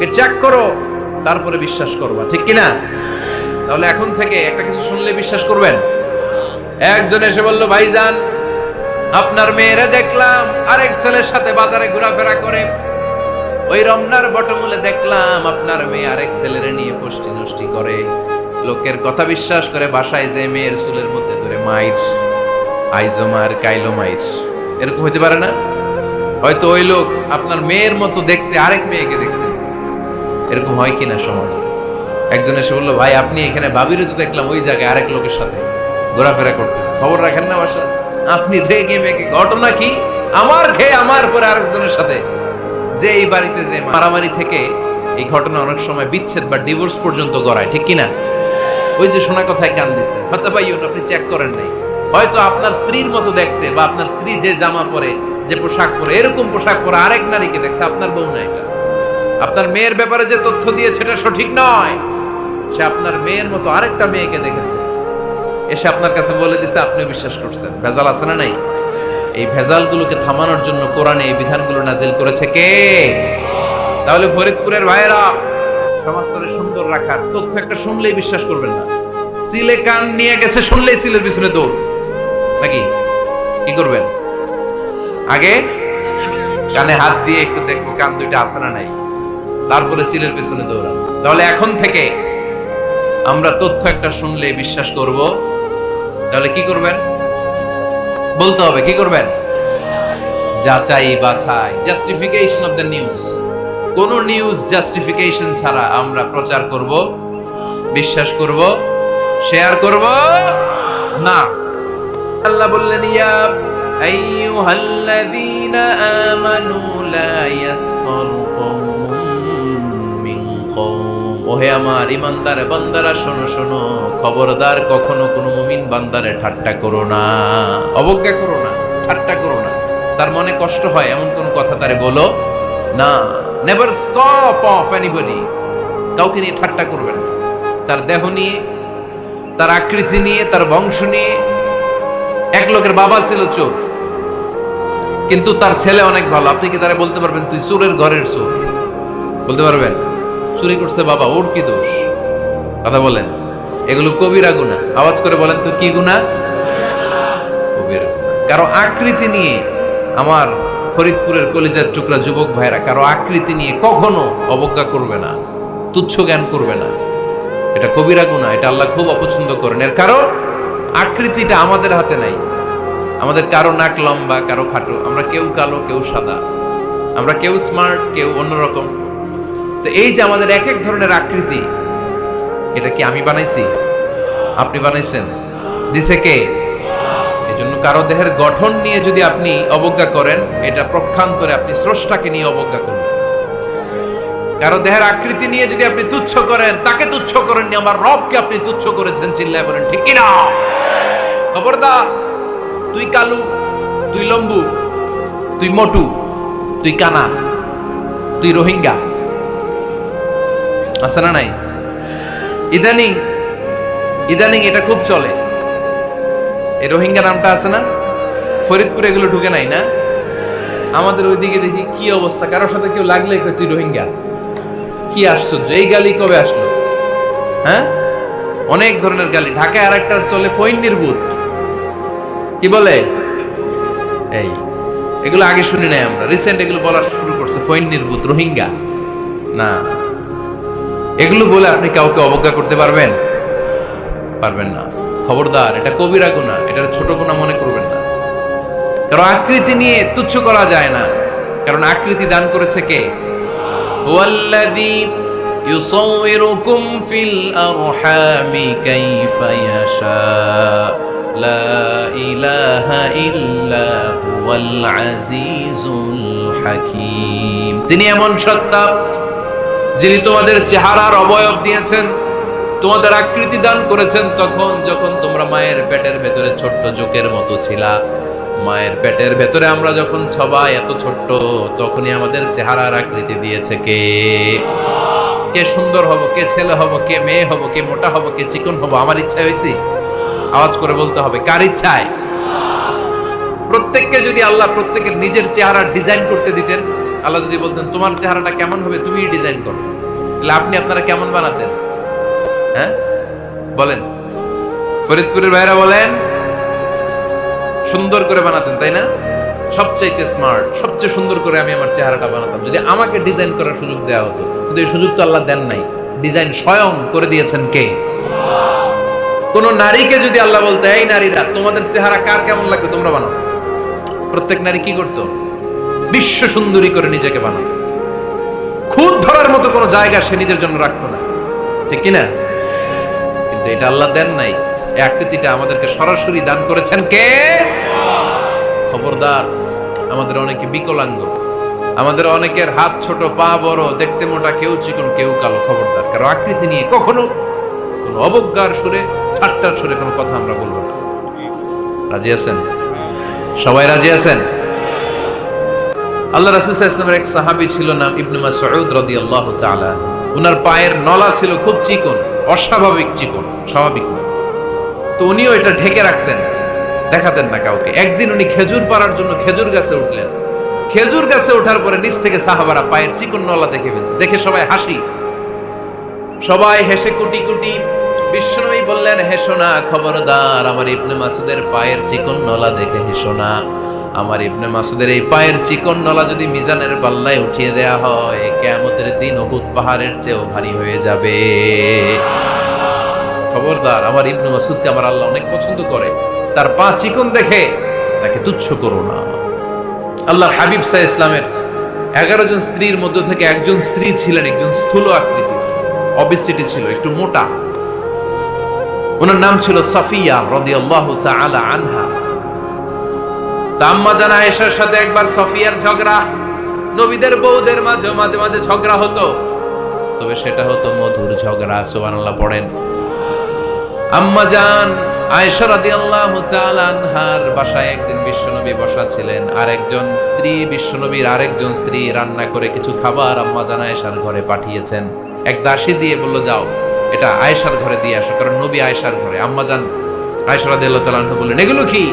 আগে চেক করো, তারপরে বিশ্বাস করবা, ঠিক কিনা? তাহলে এখন থেকে একটা কিছু শুনলে বিশ্বাস করবেন। একজন এসে বলল, ভাইজান আপনার মেয়েরা দেখলাম আরেক ছেলের সাথে বাজারে ঘোরাফেরা করে, ওই রমনার বটমূলে দেখলাম আপনার মেয়ে আরেক ছেলেরে নিয়ে ফষ্টি নষ্টি করে, লোকের কথা বিশ্বাস করে বাসায় যে মেয়ের চুলের মধ্যে ধরে মাইর, আইজো মার কাইলো মাইর। এরকম হইতে পারে না? হয়তো ওই লোক আপনার মেয়ের মতো দেখতে আরেক মেয়েকে দেখছেন। এরকম হয় কিনা সমাজে? একজন এসে বললো, ভাই আপনি এখানে ভাবিরও তো দেখলাম ওই জায়গায় আরেক লোকের সাথে ঘোরাফেরা করতেছে, খবর রাখেন না বাসা? আপনি রেগে মেগে, ঘটনা কি? আমার খেয়ে আমার পরে আরেকজনের সাথে, যে এই বাড়িতে যে মারামারি থেকে এই ঘটনা অনেক সময় বিচ্ছেদ বা ডিভোর্স পর্যন্ত গড়ায়, ঠিক কিনা? ওই যে শোনা কথায় কান দিছে, ফাতাবাইয়ুন, আপনি চেক করেন নাই। হয়তো আপনার স্ত্রীর মতো দেখতে বা আপনার স্ত্রী যে জামা পরে, যে পোশাক পরে, এরকম পোশাক পরে আরেক নারীকে দেখছে, আপনার বউ না এটা। আপনার মেয়ের ব্যাপারে যে তথ্য দিয়েছে এটা সঠিক নয়, সে আপনার মেয়ের মতো আরেকটা মেয়েকে দেখেছে, এসে আপনার কাছে বলে দিছে, আপনি বিশ্বাস করছেন। ভেজাল আছে না নাই? এই ভেজালগুলোকে থামানোর জন্য কোরআনে এই বিধানগুলো নাজিল করেছে কে? তাহলে ফরিদপুরের ভাইয়েরা, সমাজকে সুন্দর রাখার তথ্য একটা শুনলেই বিশ্বাস করবেন না। সিলে কান নিয়ে গেছে, শুনলেই সিলের পিছনে দৌড়, নাকি? কি করবেন? আগে কানে হাত দিয়ে একটু দেখবো কান দুইটা আছে না নাই, তারপরে চিলের পিছনে দৌড়ান। তাহলে এখন থেকে আমরা তথ্য একটা শুনলে বিশ্বাস করব। তাহলে কি করবেন? বলতে হবে কি করবেন? যাচাই বাছাই, জাস্টিফিকেশন অফ দ্য নিউজ। কোন নিউজ জাস্টিফিকেশন ছাড়া আমরা প্রচার করব, বিশ্বাস করব, শেয়ার করব না। আল্লাহ বললেন, ইয়া আইয়ুহাল্লাযীনা আমানু লা ইয়াসখারু কওমুম মিন কওম। ওহে আমার ইমানদার বান্দারা, শোনো শোনো, খবরদার কখনো কোনো মুমিন বান্দারে ঠাট্টা করো না, অবজ্ঞা করো না, ঠাট্টা করো না। তার মনে কষ্ট হয় এমন কোন কথা তারে বলো না। Never scoff of anybody. কাউকে নিয়ে ঠাট্টা করবেন না, তার দেহ নিয়ে, তার আকৃতি নিয়ে, তার বংশ নিয়ে। এক লোকের বাবা ছিল চোর, কিন্তু তার ছেলে অনেক ভালো। আপনি কি তারা বলতে পারবেন তুই চোরের ঘরের চোর? বলতে পারবেন? চুরি করছে বাবা, ওর কি দোষ? কথা বলেন। এগুলো কবিরা গুনাহ। আওয়াজ করে বলেন তো, কি গুনাহ? কবিরা। কারো আকৃতি নিয়ে, আমার ফরিদপুরের কলিজার টুকরা যুবক ভাইরা, কারো আকৃতি নিয়ে কখনো অবজ্ঞা করবে না, তুচ্ছ জ্ঞান করবে না। এটা কবিরা গুনাহ, এটা আল্লাহ খুব অপছন্দ করেন। এর কারণ আকৃতিটা আমাদের হাতে নাই। আমাদের কারো নাক লম্বা, কারো খাটো, আমরা কেউ কালো, কেউ সাদা, আমরা কেউ স্মার্ট, কেউ অন্যরকম। তো এই যে আমাদের এক এক ধরনের আকৃতি, এটা কি আমি বানাইছি? আপনি বানাইছেন? দিছে কে? এই জন্য কারো দেহের গঠন নিয়ে যদি আপনি অবজ্ঞা করেন, এটা প্রক্ষান্তরে আপনি স্রষ্টাকে নিয়ে অবজ্ঞা করবেন। কারো দেহের আকৃতি নিয়ে যদি আপনি তুচ্ছ করেন, তাকে তুচ্ছ করেননি, আমার রবকে আপনি তুচ্ছ করেছেন। চিল্লায় বলেন ঠিক কিনা? খবরদার, তুই কালু, তুই লম্বু, তুই মোটু, তুই কানা, তুই রোহিঙ্গা, আছে না নাই? ইদানিং ইদানিং এটা খুব চলে। এই রোহিঙ্গা নামটা আছে না? ফরিদপুরে এগুলো ঢুকে নাই না? আমাদের ওইদিকে দেখি কি অবস্থা, কারোর সাথে কেউ লাগলে তুই রোহিঙ্গা। কি আশ্চর্য, এই গালি কবে আসলো? হ্যাঁ, অনেক ধরনের গালি। ঢাকায় আর একটা চলে ফইন্নির ভূত, কি বলে? এই এগুলো আগে শুনি নাই আমরা, রিসেন্ট এগুলো বলা শুরু করছে। ফইন্নির ভূত, রোহিঙ্গা না। এগুলো বলে আপনি কাউকে অবজ্ঞা করতে পারবেন? পারবেন না। খবরদার, এটা কবিরা গুনাহ, এটা ছোট গুনাহ মনে করবেন না। কারণ আকৃতি নিয়ে তুচ্ছ করা যায় না, কারণ আকৃতি দান করেছে কে? হুয়াল্লাযী ইউসাউইরুকুম ফিল আরহামি কাইফা ইয়াশা লা ইলাহা ইল্লা হুয়াল আজিজুল হাকীম। তিনি এমন সত্তা যিনি তোমাদের চেহারার অবয়ব দিয়েছেন, তোমাদের আকৃতি দান করেছেন তখন যখন তোমরা মায়ের পেটের ভেতরে ছোট্ট জোকের মতো ছিলা। মায়ের পেটের ভেতরে আমরা যখন সবাই এত ছোট্ট, তখনই আমাদের চেহারার আকৃতি দিয়েছে কে? কে সুন্দর হব, কে ছেলে হব, কে মেয়ে হব, কে মোটা হব, কে চিকন হব, আমার ইচ্ছায় হয়েছে? আওয়াজ করে বলতে হবে, কার ইচ্ছায়? প্রত্যেককে যদি আল্লাহ প্রত্যেকের নিজের চেহারা ডিজাইন করতে দিতেন, আল্লাহ যদি বলতেন তোমার চেহারাটা কেমন হবে তুমি ডিজাইন করো, তাহলে আপনি আপনারা কেমন বানাতেন? হ্যাঁ বলেন, ফরিদপুরের ভাইরা বলেন, সুন্দর করে বানাতেন তাই না? সবচাইতে স্মার্ট, সবচেয়ে সুন্দর করে আমি আমার চেহারাটা বানাতাম যদি আমাকে ডিজাইন করার সুযোগ দেওয়া হতো। কিন্তু এই সুযোগ তো আল্লাহ দেন নাই। ডিজাইন স্বয়ং করে দিয়েছেন কে? কোন নারীকে যদি আল্লাহ বলতে, এই নারীরা তোমাদের চেহারা কার কেমন লাগবে তোমরা বানাও, প্রত্যেক নারী কি করতো? বিশ্ব সুন্দরী করে নিজেকে বানাতো। খুদ ধরার মতো কোনো জায়গা সে নিজের জন্য রাখতো না, ঠিক কিনা? কিন্তু এটা আল্লাহ দেন নাই। এই আকৃতিটা আমাদেরকে সরাসরি দান করেছেন কে? খবরদার, আমাদের অনেকে বিকলাঙ্গ, আমাদের অনেকের হাত ছোট, পা বড়, দেখতে মোটা, কেউ চিকন কেউ কালো। খবরদার, কারো আকৃতি নিয়ে কখনো কোনো অবজ্ঞার সুরে, ঠাট্টার সুরে কোনো কথা আমরা বলবো না। রাজি আছেন? সবাই রাজি আছেন? আল্লাহ রাসূল সাল্লাল্লাহু আলাইহি ওয়াসাল্লামের এক সাহাবী ছিল, নাম ইবনে মাসউদ রাদিয়াল্লাহু তাআলা। উনার পায়ের নলা ছিল খুব চিকন, অস্বাভাবিক চিকন, স্বাভাবিক না। তো উনিও এটা ঢেকে রাখতেন, দেখাতেন না কাউকে। একদিন উনি খেজুর পাড়ার জন্য খেজুর গাছে উঠলেন। খেজুর গাছে ওঠার পরে নিচ থেকে সাহাবারা পায়ের চিকন নলা দেখে ফেলছে। দেখে সবাই হাসি, সবাই হেসে কুটি কুটি। বিশ্বনবী বললেন, হেসো না, খবরদার, আমার ইবনে মাসুদের পায়ের চিকন নলা দেখে হেসো না। আমার ইবনে মাসুদের এই পায়ের চিকন নলা যদি মিজানের পাল্লায় উঠিয়ে দেয়া হয়, কিয়ামতের দিন উহুদ পাহাড়ের চেয়েও ভারী হয়ে যাবে। খবরদার, আমার ইবনে মাসুদকে আমার আল্লাহ অনেক পছন্দ করে, তার পা চিকন দেখে তাকে তুচ্ছ করো না। আল্লাহর হাবিব সাল্লাল্লাহু আলাইহি ইসলামের 11 জন স্ত্রীর মধ্য থেকে একজন স্ত্রী ছিলেন একজন স্থূল আকৃতির, অবেসিটি ছিল, একটু মোটা। ওনার নাম ছিল সাফিয়া রাদিয়াল্লাহু তাআলা আনহা। আম্মা জান আয়েশার সাথে একবার সাফিয়ার ঝগড়া। নবীদের বউদের মাঝে মাঝে মাঝে ঝগড়া হতো, তবে সেটা হতো মধুর ঝগড়া। সুবহানাল্লাহ পড়েন। আম্মা জান আয়েশা রাদিয়াল্লাহু তাআলা আনহার বাসায় একদিন বিশ্বনবী বসা ছিলেন, আর একজন স্ত্রী, বিশ্বনবীর আরেকজন স্ত্রী রান্না করে কিছু খাবার আম্মা জান আয়েশার ঘরে পাঠিয়েছেন। এক দাসী দিয়ে বলল, যাও এটা আয়েশার ঘরে দিয়ে আসো, কারণ নবী আয়েশার ঘরে। আম্মা জান আয়েশা রাদিয়াল্লাহু তাআলা আনহা বললেন, এগুলো কি?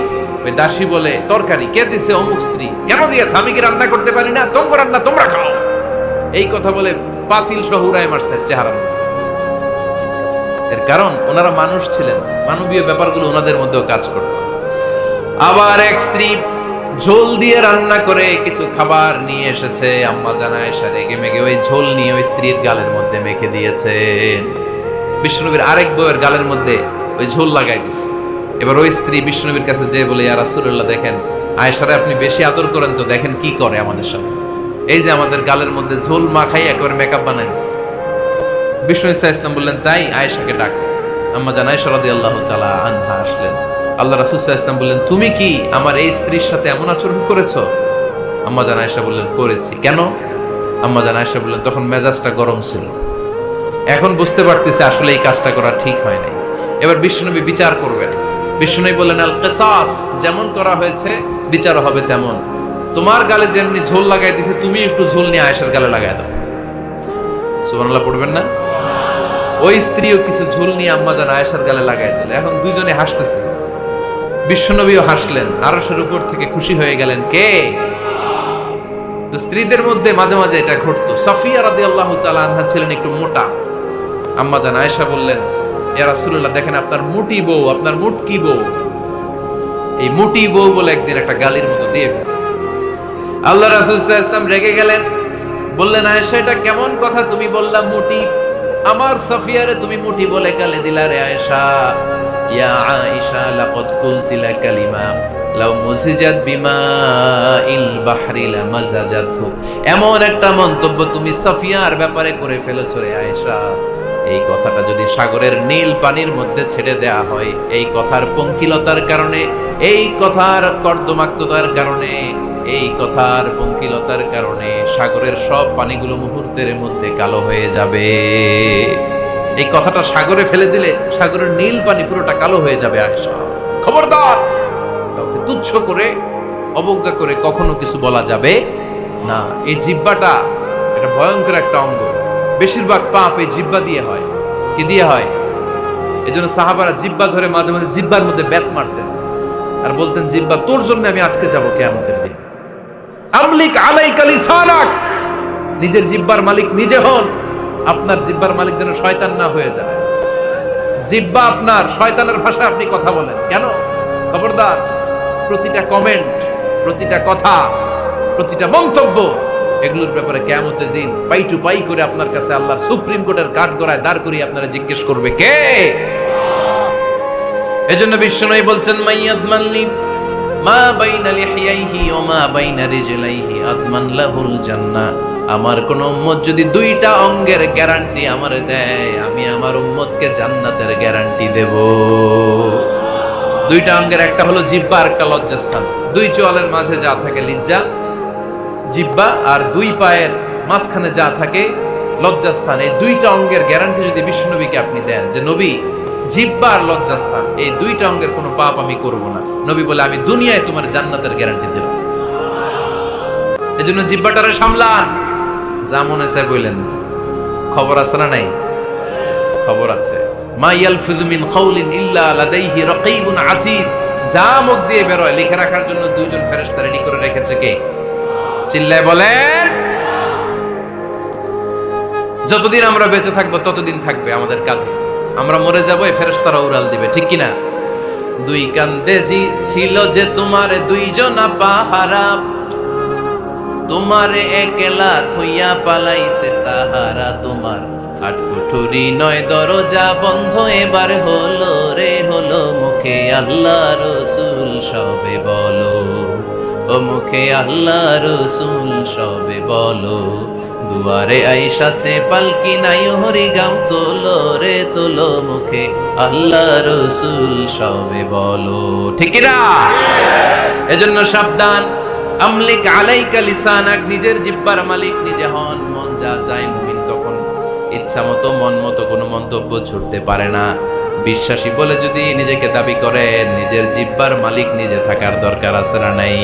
ওই দাসী বলে, তরকারি। কে দিছে? অমুক স্ত্রী। কেন দিয়েছে? আমি কি রান্না করতে পারি না? তোমরা রান্না তোমরা খাও। এই কথা বলে পাতিল সহ উড়ায় মারছে চেহারা। এর কারণ ওনারা মানুষ ছিলেন, মানবীয় ব্যাপারগুলো ওনাদের মধ্যেও কাজ করত। আবার এক স্ত্রী ঝোল দিয়ে রান্না করে কিছু খাবার নিয়ে এসেছে। আম্মা জান আয়েশা রেগে মেগে ওই ঝোল নিয়ে ওই স্ত্রীর গালের মধ্যে মেখে দিয়েছেন। বিশ্বনবীর আরেক বউয়ের গালের মধ্যে ওই ঝোল লাগাই দিচ্ছে। এবার ওই স্ত্রী বিশ্বনবীর কাছে যেয়ে বলে, ইয়া রাসূলুল্লাহ, দেখেন আয়েশারে আপনি বেশি আদর করেন তো, দেখেন কি করে আমাদের সাথে। এই যে আমাদের গালের মধ্যে ঝোল মাখাই একেবারে মেকআপ বানাই দিচ্ছে। বিষ্ণু ইসা ইসলাম বললেন, তাই আয়েশাকে ডাকো। আম্মা জান আয়েশা রাদিয়াল্লাহু তাআলা আনহা আসলেন। আল্লাহ রাসূল সাল্লাল্লাহু আলাইহি ওয়াসাল্লাম বললেন, তুমি কি আমার এই স্ত্রীর সাথে এমন আচরণ করেছো? আম্মা জান আয়েশা বললেন, করেছি। কেন? আম্মা জান আয়েশা বললেন, তখন মেজাজটা গরম ছিল, এখন বুঝতে পারতেছে আসলে এই কাজটা করা ঠিক হয় নাই। এবার বিশ্বনবী বিচার করবেন। বিশ্বনবী বললেন, আল কিসাস, যেমন করা হয়েছে বিচার হবে তেমন। তোমার গালে যেমনি ঝোল লাগাই দিয়েছে, তুমি একটু ঝোল নিয়ে আয়েশার গালে লাগাই দাও। সুবহানাল্লাহ পড়বেন না? ওই স্ত্রীও কিছু ঝোল নিয়ে আম্মা জান আয়েশার গালে লাগাই দিল। এখন দুইজনে হাসতেছে, বিশ্বনবীও হাসলেন, আরশের উপর থেকে খুশি হয়ে গেলেন। কে? তো স্ত্রীদের মধ্যে মাঝে মাঝে এটা ঘটতো। সাফিয়া রাদিয়াল্লাহু তাআলা আনহা ছিলেন একটু মোটা। আম্মা জান আয়েশা বললেন, ইয়া রাসূলুল্লাহ, দেখেন আপনার মুটি বউ, আপনার মুটকি বউ, এই মুটি বউ বলে একদিন একটা গালির মতো দিয়ে ফেলছে। আল্লাহ রাসূল সাল্লাল্লাহু আলাইহি ওয়াসাল্লাম রেগে গেলেন, বললেন, আয়েশা এটা কেমন কথা তুমি বললা মুটি? আমার সাফিয়ারে তুমি মুটি বলে গালি দিলা রে আয়েশা। ইয়া আয়েশা, লাকাদ কুলতি লা কালিমা লাউ মুজিজাত বিমাইল বাহরি লামাজাজাতহু। এমন একটা মন্তব্য তুমি সাফিয়ার ব্যাপারে করে ফেলেছো রে আয়েশা, এই কথাটা যদি সাগরের নীল পানির মধ্যে ছেড়ে দেয়া হয়, এই কথার পঙ্কিলতার কারণে, এই কথার কর্দমাক্ততার কারণে, এই কথার পঙ্কিলতার কারণে সাগরের সব পানিগুলো মুহূর্তের মধ্যে কালো হয়ে যাবে। এই কথাটা সাগরে ফেলে দিলে সাগরের নীল পানি পুরোটা কালো হয়ে যাবে। আয়েশা, খবরদার, কাউকে তুচ্ছ করে, অবজ্ঞা করে কখনো কিছু বলা যাবে না। এই জিহ্বাটা এটা ভয়ঙ্কর একটা অঙ্গ। বেশিরভাগ পাপ এই জিহ্বা দিয়ে হয়। কি দিয়ে হয়? এজন্য সাহাবারা জিহ্বা ধরে মাঝে মাঝে জিহ্বার মধ্যে ব্যাত মারতেন আর বলতেন, জিহ্বা তোর জন্য আমি আটকে যাবো কিয়ামতের দিন। আমলিক আলাইকা লিসানাক, নিজের জিহ্বার মালিক নিজে হন। আপনার জিহ্বার মালিক যেন শয়তান না হয়ে যায়। জিহ্বা আপনার, শয়তানের ভাষায় আপনি কথা বলেন কেন? খবরদার, প্রতিটা কমেন্ট, প্রতিটা কথা, প্রতিটা মন্তব্য, এগুলোর ব্যাপারে কিয়ামতের দিন পাই টু পাই করে আপনার কাছে আল্লাহর সুপ্রিম কোর্টের কাঠগড়ায় দাঁড় করিয়ে আপনারা জিজ্ঞেস করবে কে? এজন্য বিশ্বনবী বলছেন, মাইয়াদ মানলি মা বাইনা লিহিয়াইহি ওয়া মা বাইনা রিজলাইহি আদমান লাহুল জান্নাহ। আমার কোন উম্মত যদি দুইটা অঙ্গের গ্যারান্টি আমারে দেয়, আমি আমার উম্মতকে জান্নাতের গ্যারান্টি দেব। দুইটা অঙ্গের, একটা হলো জিহ্বা আর একটা লজ্জাস্থান। দুই চোয়ালের মাঝে যা থাকে লিজ্জা, জিহ্বা, আর দুই পায়ের মাঝখানে যা থাকে লজ্জাস্থান। এই দুইটা অঙ্গের গ্যারান্টি যদি বিশ্বনবীকে আপনি দেন যে নবী জিহ্বা আর লজ্জাস্থান এই দুইটা অঙ্গের কোনো পাপ আমি করব না, নবী বলে আমি দুনিয়ায় তোমার জান্নাতের গ্যারান্টি দিলাম। এজন্য জিহ্বাটারে সামলান, যা মনে চায় বললেন। খবর আছে না নাই? খবর আছে। মা ইয়ালফিযু মিন কাউলিন ইল্লা লাদাইহি রাকীবুন আতীদ। যা মুখ দিয়ে বের হয় লিখে রাখার জন্য দুইজন ফেরেশতা রেডি করে রেখেছে কে? চিল্লায় বলেন। যতদিন আমরা বেঁচে থাকবো ততদিন থাকবে আমাদের কাঁধে। আমরা মরে যাবো, এই ফেরেশতারা উড়াল দিবে, ঠিক কিনা? দুই কান্দে জি ছিল যে তোমার দুইজনা পাহারা, তোমারে একলা থইয়া পালাইছে তাহারা। তোমার আট কুঠুরি নয় দরজা বন্ধ, এবার হলো রে হলো, মুখে আল্লাহ রসুল সবে বলো, ও মুখে আল্লাহ রসুল সবে বলো। দুয়ারে আইসাছে পালকি নাই হরি গাও তোলো রে তোলো, মুখে আল্লাহ রসুল সবে বলো, ঠিক না? এজন্য সাবধান। আমলিক আলাইকা লিসানাক, নিজের জিহ্বার মালিক নিজে হন। মন যা চায় মুমিন তখন ইচ্ছা মতো মন মতো কোনো মন্তব্য ছুটতে পারে না। বিশ্বাসী বলে যদি নিজেকে দাবি করেন, নিজের জিহ্বার মালিক নিজে থাকার দরকার আছে না নাই?